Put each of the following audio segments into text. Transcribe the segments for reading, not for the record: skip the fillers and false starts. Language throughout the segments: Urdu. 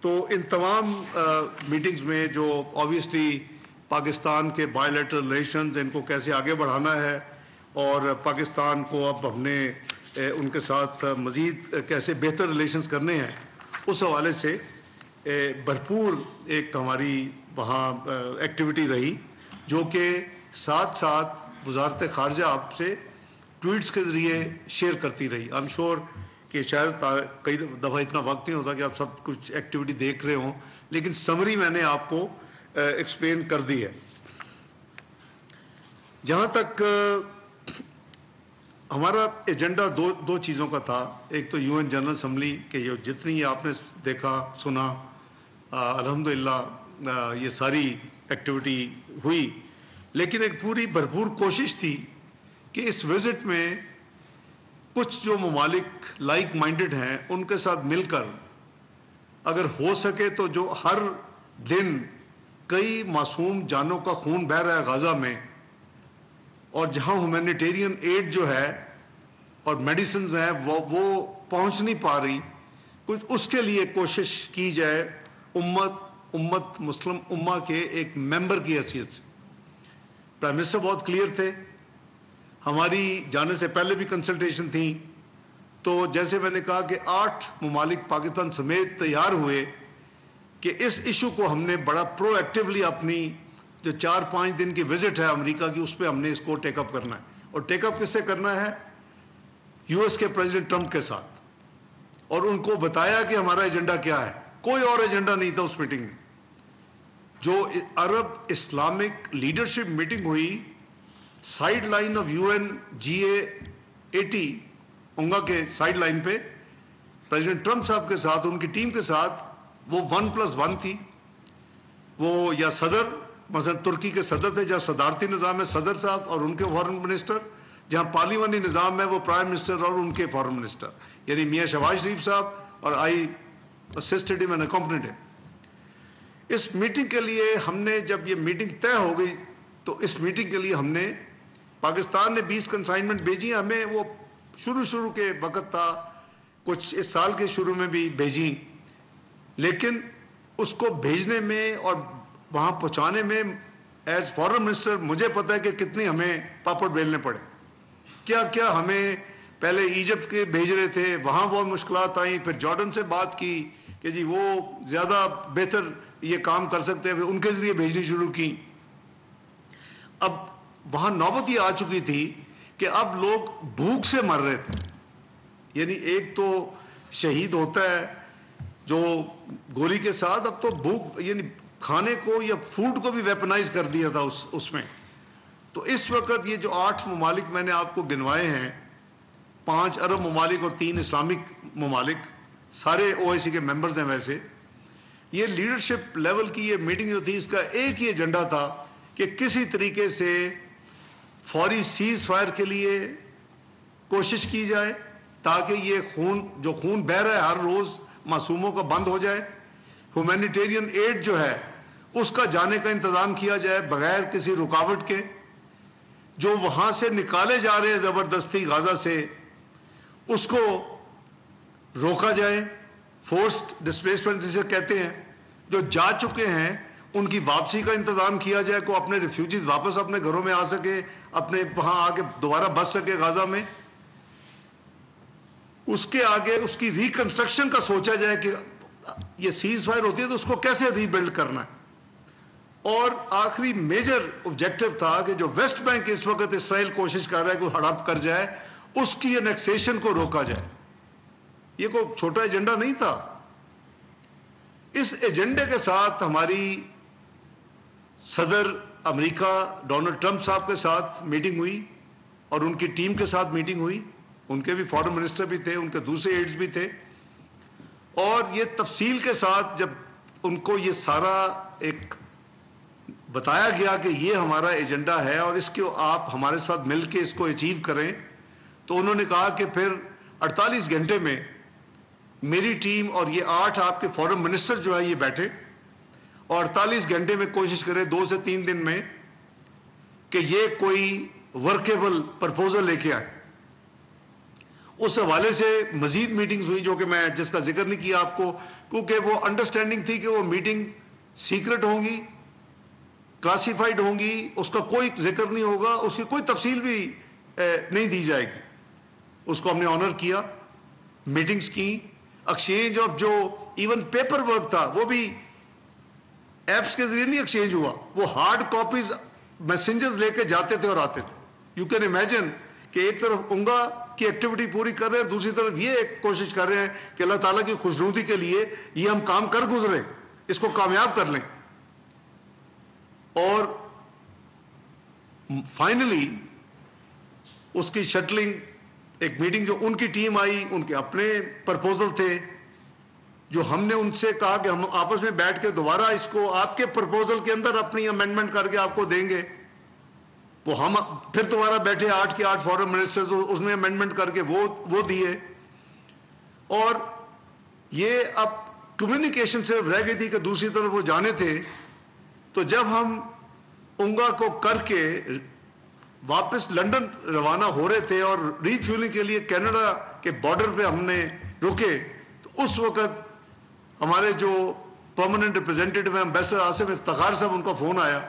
تو ان تمام میٹنگز میں جو آبویسلی پاکستان کے بائیلیٹرل ریلیشنز ان کو کیسے آگے بڑھانا ہے اور پاکستان کو اب ہم نے ان کے ساتھ مزید کیسے بہتر ریلیشنز کرنے ہیں، اس حوالے سے بھرپور ایک ہماری وہاں ایکٹیویٹی رہی، جو کہ ساتھ ساتھ وزارت خارجہ آپ سے ٹویٹس کے ذریعے شیئر کرتی رہی۔ آئی ایم شیور کہ شاید کئی دفعہ اتنا وقت نہیں ہوتا کہ آپ سب کچھ ایکٹیویٹی دیکھ رہے ہوں، لیکن سمری میں نے آپ کو ایکسپلین کر دی ہے۔ جہاں تک ہمارا ایجنڈا دو چیزوں کا تھا، ایک تو یو این جنرل اسمبلی کہ یہ جتنی آپ نے دیکھا سنا الحمدللہ یہ ساری ایکٹیویٹی ہوئی، لیکن ایک پوری بھرپور کوشش تھی کہ اس وزٹ میں کچھ جو ممالک لائک مائنڈڈ ہیں ان کے ساتھ مل کر اگر ہو سکے تو جو ہر دن کئی معصوم جانوں کا خون بہہ رہا ہے غزہ میں، اور جہاں ہیومینیٹیرین ایڈ جو ہے اور میڈیسنز ہیں وہ پہنچ نہیں پا رہی، کچھ اس کے لیے کوشش کی جائے امت مسلم امہ کے ایک ممبر کی حیثیت سے۔ پرائم منسٹر بہت کلیئر تھے، ہماری جانے سے پہلے بھی کنسلٹیشن تھی، تو جیسے میں نے کہا کہ 8 ممالک پاکستان سمیت تیار ہوئے کہ اس ایشو کو ہم نے بڑا پرو ایکٹیولی اپنی جو 4-5 دن کی وزٹ ہے امریکہ کی، اس پہ ہم نے اس کو ٹیک اپ کرنا ہے، اور ٹیک اپ کس سے کرنا ہے؟ یو ایس کے پریزیڈنٹ ٹرمپ کے ساتھ، اور ان کو بتایا کہ ہمارا ایجنڈا کیا ہے۔ کوئی اور ایجنڈا نہیں تھا اس میٹنگ میں۔ جو عرب اسلامک لیڈرشپ میٹنگ ہوئی side line of U N G A 80 اونگا کے سائیڈ لائن پہ پریزیڈنٹ ٹرمپ صاحب کے ساتھ ان کی ٹیم کے ساتھ، وہ 1+1 تھی۔ وہ یا صدر مثلا ترکی کے صدر تھے، جہاں صدارتی نظام ہے صدر صاحب اور ان کے فارن منسٹر، جہاں پارلیمانی نظام ہے وہ پرائم منسٹر اور ان کے فارن منسٹر، یعنی میاں شہباز شریف صاحب، اور آئی اسسٹڈ ہم اینڈ اکمپنیڈ ہم۔ اس میٹنگ کے لیے ہم نے جب یہ میٹنگ طے ہو گئی تو اس میٹنگ کے لیے ہم نے پاکستان نے 20 کنسائنمنٹ بھیجی، ہمیں وہ شروع کے وقت تھا، کچھ اس سال کے شروع میں بھی بھیجی، لیکن اس کو بھیجنے میں اور وہاں پہنچانے میں ایز فارن منسٹر مجھے پتہ ہے کہ کتنی ہمیں پاپڑ بیلنے پڑے، کیا ہمیں پہلے ایجپٹ کے بھیج رہے تھے، وہاں بہت مشکلات آئیں، پھر جارڈن سے بات کی کہ جی وہ زیادہ بہتر یہ کام کر سکتے ہیں، ان کے ذریعے بھیجنی شروع کی۔ اب وہاں نوبت یہ آ چکی تھی کہ اب لوگ بھوک سے مر رہے تھے، یعنی ایک تو شہید ہوتا ہے جو گولی کے ساتھ، اب تو بھوک یعنی کھانے کو یا فوڈ کو بھی ویپنائز کر دیا تھا اس میں۔ تو اس وقت یہ جو 8 ممالک میں نے آپ کو گنوائے ہیں، 5 عرب ممالک اور 3 اسلامک ممالک، سارے OIC کے ممبرز ہیں ویسے، یہ لیڈرشپ لیول کی یہ میٹنگ جو تھی، اس کا ایک ہی ایجنڈا تھا کہ کسی طریقے سے فوری سیز فائر کے لیے کوشش کی جائے تاکہ یہ جو خون بہہ رہا ہے ہر روز معصوموں کا بند ہو جائے، ہیومینیٹیرین ایڈ جو ہے اس کا جانے کا انتظام کیا جائے بغیر کسی رکاوٹ کے، جو وہاں سے نکالے جا رہے ہیں زبردستی غزہ سے اس کو روکا جائے، فورسڈ ڈسپلیسمنٹ جسے کہتے ہیں، جو جا چکے ہیں ان کی واپسی کا انتظام کیا جائے، کو اپنے ریفیوجیز واپس اپنے گھروں میں آ سکے، اپنے وہاں آ کے دوبارہ بس سکے غزہ میں۔ اس کے آگے اس کی ریکنسٹرکشن کا سوچا جائے کہ یہ سیز فائر ہوتی ہے تو اس کو کیسے ری بلڈ کرنا ہے۔ اور آخری میجر آبجیکٹو تھا کہ جو ویسٹ بینک اس وقت اسرائیل کوشش کر رہا ہے کہ ہڑپ کر جائے، اس کی انیکسیشن کو روکا جائے۔ یہ کوئی چھوٹا ایجنڈا نہیں تھا۔ اس ایجنڈے کے ساتھ ہماری صدر امریکہ ڈونلڈ ٹرمپ صاحب کے ساتھ میٹنگ ہوئی اور ان کی ٹیم کے ساتھ میٹنگ ہوئی، ان کے بھی فارن منسٹر بھی تھے، ان کے دوسرے ایڈز بھی تھے، اور یہ تفصیل کے ساتھ جب ان کو یہ سارا ایک بتایا گیا کہ یہ ہمارا ایجنڈا ہے اور اس کو آپ ہمارے ساتھ مل کے اس کو اچیو کریں، تو انہوں نے کہا کہ پھر 48 گھنٹے میں میری ٹیم اور یہ 8 آپ کے فارن منسٹر جو ہے یہ بیٹھے اور 48 گھنٹے میں کوشش کرے 2 سے 3 دن میں کہ یہ کوئی ورکیبل پرپوزل لے کے آئے۔ اس حوالے سے مزید میٹنگز ہوئی جو کہ میں جس کا ذکر نہیں کیا آپ کو, کیونکہ وہ انڈرسٹینڈنگ تھی کہ وہ میٹنگ سیکرٹ ہوں گی, کلاسیفائڈ ہوں گی, اس کا کوئی ذکر نہیں ہوگا, اس کی کوئی تفصیل بھی نہیں دی جائے گی. اس کو ہم نے آنر کیا, میٹنگز کی, ایکسچینج آف جو ایون پیپر ورک تھا وہ بھی ایپس کے ذریعے نہیں ایکسچینج ہوا, وہ ہارڈ کاپیز میسنجرز لے کے جاتے تھے اور آتے تھے. یو کین امیجن کہ ایک طرف اونگا کی ایکٹیویٹی پوری کر رہے ہیں, دوسری طرف یہ ایک کوشش کر رہے ہیں کہ اللہ تعالیٰ کی خوشنودی کے لیے یہ ہم کام کر گزرے, اس کو کامیاب کر لیں. اور فائنلی اس کی شٹلنگ, ایک میٹنگ جو ان کی ٹیم آئی, ان کے اپنے پرپوزل تھے جو ہم نے ان سے کہا کہ ہم آپس میں بیٹھ کے دوبارہ اس کو آپ کے پرپوزل کے اندر اپنی امینڈمنٹ کر کے آپ کو دیں گے. وہ ہم پھر دوبارہ بیٹھے 8 کے 8 فارن منسٹرز, اس میں امینڈمنٹ کر کے وہ دیے. اور یہ اب کمیونیکیشن صرف رہ گئی تھی کہ دوسری طرف وہ جانے تھے. تو جب ہم اونگا کو کر کے واپس لنڈن روانہ ہو رہے تھے اور ری فیولنگ کے لیے کینیڈا کے بارڈر پہ ہم نے رکے, تو اس وقت ہمارے جو پرماننٹ ریپرزینٹیٹو ہیں امبیسڈر آصف افتخار صاحب, ان کا فون آیا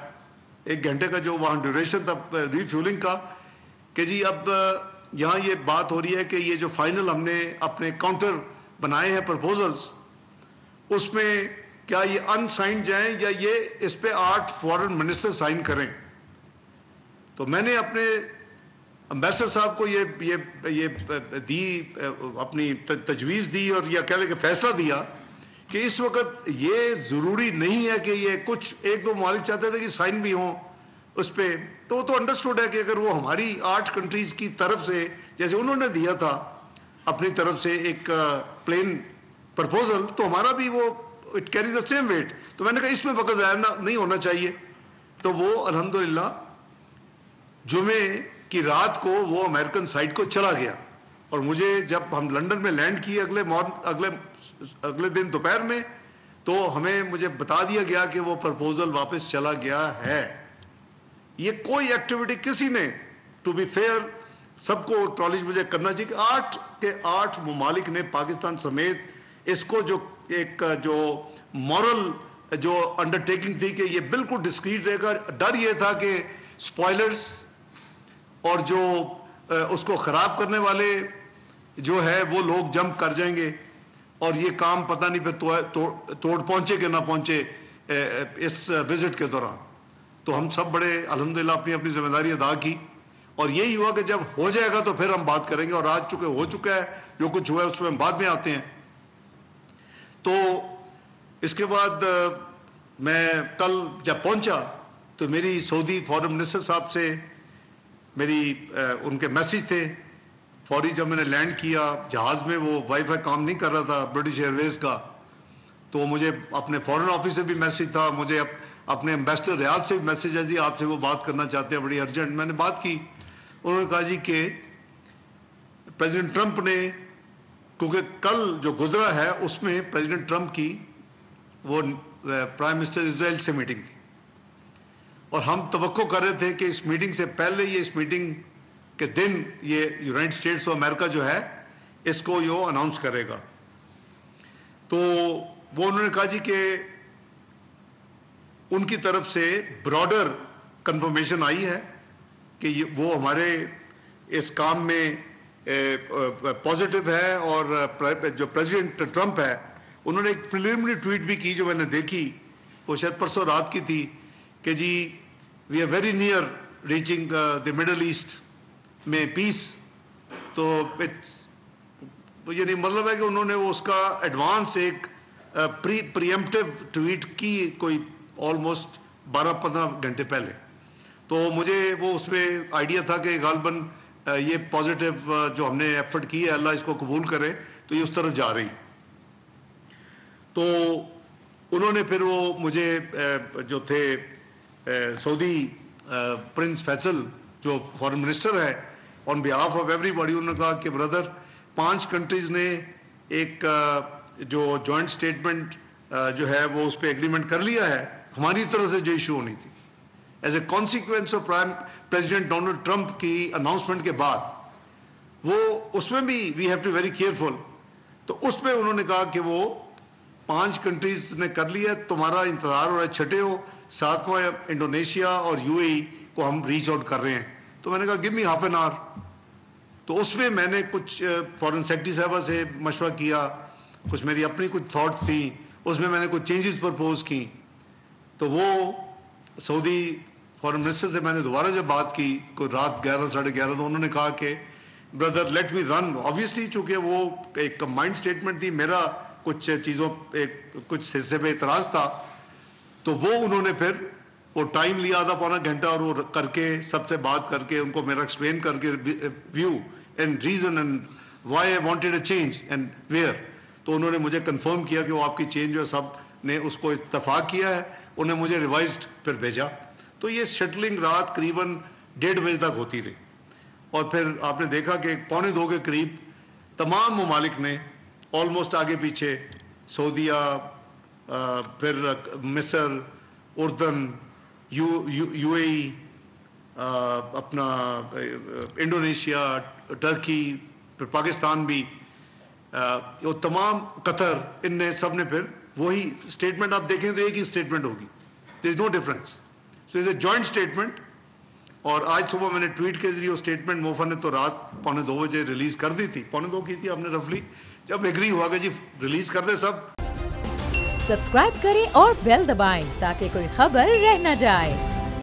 1 گھنٹے کا جو وہاں ڈیوریشن تھا ری فیولنگ کا, کہ جی اب یہاں یہ بات ہو رہی ہے کہ یہ جو فائنل ہم نے اپنے کاؤنٹر بنائے ہیں پرپوزلز, اس میں کیا یہ ان سائنڈ جائیں یا یہ اس پہ 8 فارن منسٹر سائن کریں. تو میں نے اپنے امبیسڈر صاحب کو یہ دی, اپنی تجویز دی اور یا کہہ لیں کہ فیصلہ دیا کہ اس وقت یہ ضروری نہیں ہے کہ یہ کچھ 1-2 ممالک چاہتے تھے کہ سائن بھی ہوں اس پہ. تو وہ تو انڈرسٹوڈ ہے کہ اگر وہ ہماری 8 کنٹریز کی طرف سے, جیسے انہوں نے دیا تھا اپنی طرف سے ایک پلین پرپوزل, تو ہمارا بھی وہ it carry the same weight. تو میں نے کہا اس میں وقت ضائع نہیں ہونا چاہیے. تو وہ الحمدللہ جمعے کی رات کو وہ امریکن سائٹ کو چلا گیا, اور مجھے جب ہم لنڈن میں لینڈ کیے اگلے دن دوپہر میں, تو مجھے بتا دیا گیا کہ وہ پرپوزل واپس چلا گیا ہے. یہ کوئی ایکٹیویٹی کسی نے, ٹو بی فیئر سب کو اکنالج مجھے کرنا چاہیے کہ 8 کے 8 ممالک نے پاکستان سمیت اس کو جو مورل جو انڈرٹیکنگ تھی کہ یہ بالکل ڈسکریٹ رہے گا. ڈر یہ تھا کہ سپوائلرز اور جو اس کو خراب کرنے والے جو ہے وہ لوگ جمپ کر جائیں گے, اور یہ کام پتہ نہیں پھر توڑ پہنچے کہ نہ پہنچے اس وزٹ کے دوران. تو ہم سب بڑے الحمدللہ اپنی ذمہ داری ادا کی, اور یہی ہوا کہ جب ہو جائے گا تو پھر ہم بات کریں گے. اور آج چونکہ ہو چکا ہے, جو کچھ ہوا ہے اس میں ہم بعد میں آتے ہیں. تو اس کے بعد میں کل جب پہنچا تو میری سعودی فارن منسٹر صاحب سے ان کے میسیج تھے فوری. جب میں نے لینڈ کیا جہاز میں, وہ وائی فائی کام نہیں کر رہا تھا برٹش ایئر ویز کا, تو مجھے اپنے فارن آفس سے بھی میسیج تھا, مجھے اپنے امبیسڈر ریاض سے بھی میسیج ہے, جی آپ سے وہ بات کرنا چاہتے ہیں بڑی ارجنٹ. میں نے بات کی, انہوں نے کہا جی کہ پریزیڈنٹ ٹرمپ نے, کیونکہ کل جو گزرا ہے اس میں پریزیڈنٹ ٹرمپ کی وہ پرائم منسٹر اسرائیل سے میٹنگ تھی, اور ہم توقع کر رہے تھے کہ اس میٹنگ سے پہلے یہ اس میٹنگ کے دن یہ یونائٹڈ اسٹیٹس آف امریکہ جو ہے اس کو یہ اناؤنس کرے گا. تو وہ انہوں نے کہا جی کہ ان کی طرف سے براڈر کنفرمیشن آئی ہے کہ وہ ہمارے اس کام میں پازیٹیو ہے, اور جو پریزیڈنٹ ٹرمپ ہے انہوں نے ایک پریلیمنری ٹویٹ بھی کی جو میں نے دیکھی, وہ شاید پرسوں رات کی تھی, کہ جی we are very near reaching the middle east میں پیس. تو یعنی مطلب ہے کہ انہوں نے اس کا ایڈوانس ایک پریمپٹیو ٹویٹ کی کوئی آلموسٹ 12-15 گھنٹے پہلے. تو مجھے وہ اس میں آئیڈیا تھا کہ غالباً یہ پازیٹیو جو ہم نے ایفرٹ کی ہے اللہ اس کو قبول کرے, تو یہ اس طرف جا رہی. تو انہوں نے پھر وہ مجھے جو تھے سعودی پرنس فیصل جو فارن منسٹر ہے, آن بیہاف آف ایوری باڈی, انہوں نے کہا کہ بردر 5 کنٹریز نے ایک جو جوائنٹ اسٹیٹمنٹ جو ہے وہ اس پہ ایگریمنٹ کر لیا ہے. ہماری طرف سے جو ایشو ہونی تھی as a consequence of president Donald Trump کی اناؤنسمنٹ کے بعد, وہ اس میں بھی we have to very careful. تو اس میں انہوں نے کہا کہ وہ 5 کنٹریز نے کر لیا, تمہارا انتظار ہو رہا ہے چھٹے ہو, 7واں انڈونیشیا اور UAE کو ہم ریچ آؤٹ کر رہے ہیں. تو میں نے کہا give me half an hour. تو اس میں میں نے کچھ فارن سیکرٹری صاحبہ سے مشورہ کیا, کچھ میری اپنی کچھ تھاٹس تھیں, اس میں نے کچھ چینجز پرپوز کی. تو وہ سعودی فارن منسٹر سے میں نے دوبارہ جب بات کی کوئی رات 11 ساڑھے 11, تو انہوں نے کہا کہ بردر لیٹ می رن. آبویسلی چونکہ وہ ایک کمبائنڈ اسٹیٹمنٹ تھی, میرا کچھ چیزوں کچھ حصے پہ اعتراض تھا, تو وہ انہوں نے پھر وہ ٹائم لیا آدھا پونا گھنٹہ, اور وہ کر کے سب سے بات کر کے ان کو میرا ایکسپلین کر کے view and reason and why I wanted a change and where. تو انہوں نے مجھے کنفرم کیا کہ وہ آپ کی چینج جو ہے سب نے اس کو اتفاق کیا ہے. انہیں مجھے ریوائزڈ پھر بھیجا. تو یہ شٹلنگ رات قریباً 1:30 بجے تک ہوتی رہی, اور پھر آپ نے دیکھا کہ 1:45 کے قریب تمام ممالک نے آلموسٹ آگے پیچھے, سعودیہ, پھر مصر, اردن, UAE, اپنا انڈونیشیا, ٹرکی, پھر پاکستان بھی, وہ تمام, قطر, ان نے سب نے پھر وہی اسٹیٹمنٹ آپ دیکھیں تو ایک ہی اسٹیٹمنٹ ہوگی, there is no difference. So is a joint statement. اور آج صبح میں نے ٹویٹ کے ذریعے وہ اسٹیٹمنٹ موفا نے تو رات 1:45 بجے ریلیز کر دی تھی, 1:45 کی تھی آپ نے رفلی, جب ایگری ہوا کہ جی ریلیز کر دے سب. سبسکرائب کریں اور بیل دبائیں تاکہ کوئی خبر رہ نہ جائے.